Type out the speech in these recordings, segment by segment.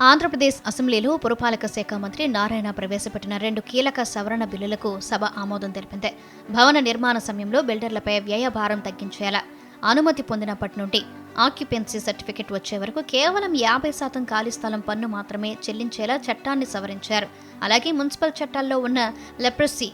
ఆంధ్రప్రదేశ్ అసెంబ్లీలో పురపాలక శాఖ మంత్రి నారాయణ ప్రవేశపెట్టిన 2 కీలక సవరణ బిల్లులకు సభ ఆమోదం తెలిపింది. భవన నిర్మాణ సమయంలో బిల్డర్లపై వ్యయ భారం తగ్గించేలా అనుమతి పొందినప్పటి నుండి ఆక్యుపెన్సీ సర్టిఫికెట్ వచ్చే వరకు కేవలం 50% ఖాళీ స్థలం పన్ను మాత్రమే చెల్లించేలా చట్టాన్ని సవరించారు. అలాగే మున్సిపల్ చట్టాల్లో ఉన్న లెప్రసీ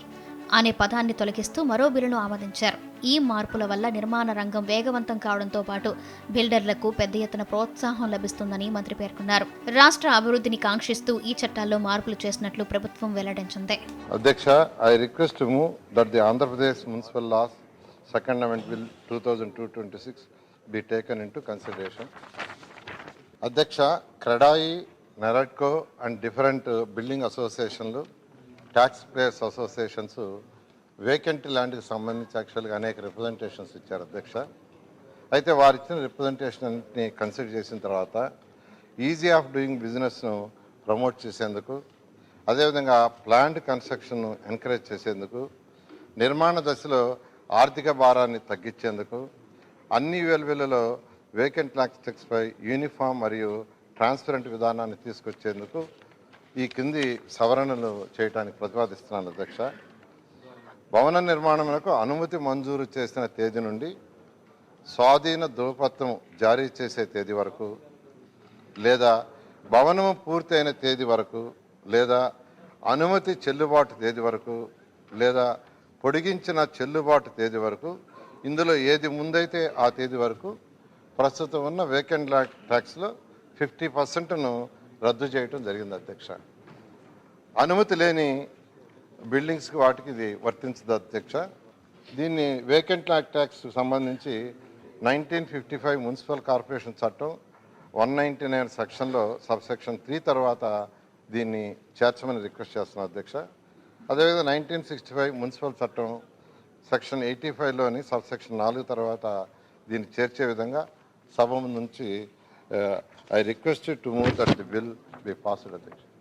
అనే పదాన్ని తొలగిస్తూ మరో బిల్లును ఆమోదించారు. ఈ మార్పుల వల్ల నిర్మాణ రంగం వేగవంతం కావడంతో పాటు బిల్డర్లకు పెద్ద ఎత్తున ప్రోత్సాహం లభిస్తుందని మంత్రి పేర్కొన్నారు. రాష్ట్ర అభివృద్ధిని కాంక్షిస్తూ ఈ చట్టాల్లో మార్పులు చేసినట్లు ప్రభుత్వం వెల్లడించింది. అధ్యక్ష, I request to move that the Andhra Pradesh municipal laws second amendment bill 2002-26 be taken into consideration. అధ్యక్ష, CREDAI, NAREDCO and different building అసోసియేషన్లు, ట్యాక్స్ పేయర్స్ అసోసియేషన్స్ వేకెంట్ ల్యాండ్కి సంబంధించి యాక్చువల్గా అనేక రిప్రజెంటేషన్స్ ఇచ్చారు అధ్యక్ష. అయితే వారు ఇచ్చిన రిప్రజెంటేషన్ అన్నింటినీ కన్సిడర్ చేసిన తర్వాత ఈజీ ఆఫ్ డూయింగ్ బిజినెస్ను ప్రమోట్ చేసేందుకు, అదేవిధంగా ప్లాండ్ కన్స్ట్రక్షన్ను ఎంకరేజ్ చేసేందుకు, నిర్మాణ దశలో ఆర్థిక భారాన్ని తగ్గించేందుకు, అన్ని వెలువెలలో వేకెంట్ ల్యాండ్స్పై యూనిఫామ్ మరియు ట్రాన్స్పరెంట్ విధానాన్ని తీసుకొచ్చేందుకు ఈ కింది సవరణలు చేయడానికి ప్రతిపాదిస్తున్నాను అధ్యక్ష. భవన నిర్మాణములకు అనుమతి మంజూరు చేసిన తేదీ నుండి స్వాధీన ధృవపత్రం జారీ చేసే తేదీ వరకు, లేదా భవనము పూర్తయిన తేదీ వరకు, లేదా అనుమతి చెల్లుబాటు తేదీ వరకు, లేదా పొడిగించిన చెల్లుబాటు తేదీ వరకు, ఇందులో ఏది ముందైతే ఆ తేదీ వరకు ప్రస్తుతం ఉన్న వేకెంట్ ల్యాండ్ ట్యాక్స్లో 50%ను రద్దు చేయడం జరిగింది అధ్యక్ష. అనుమతి లేని బిల్డింగ్స్కి వాటికి ఇది వర్తించదు అధ్యక్ష. దీన్ని వేకెంట్ ల్యాండ్ ట్యాక్స్ సంబంధించి 1955 మున్సిపల్ కార్పొరేషన్ చట్టం 199 సెక్షన్లో సబ్సెక్షన్ 3 తర్వాత దీన్ని చేర్చమని రిక్వెస్ట్ చేస్తున్నాను అధ్యక్ష. అదేవిధంగా 1965 మున్సిపల్ చట్టం సెక్షన్ 85లోని సబ్సెక్షన్ 4 తర్వాత దీన్ని చేర్చే విధంగా సభ నుంచి I request to move that the bill be passed అధ్యక్ష.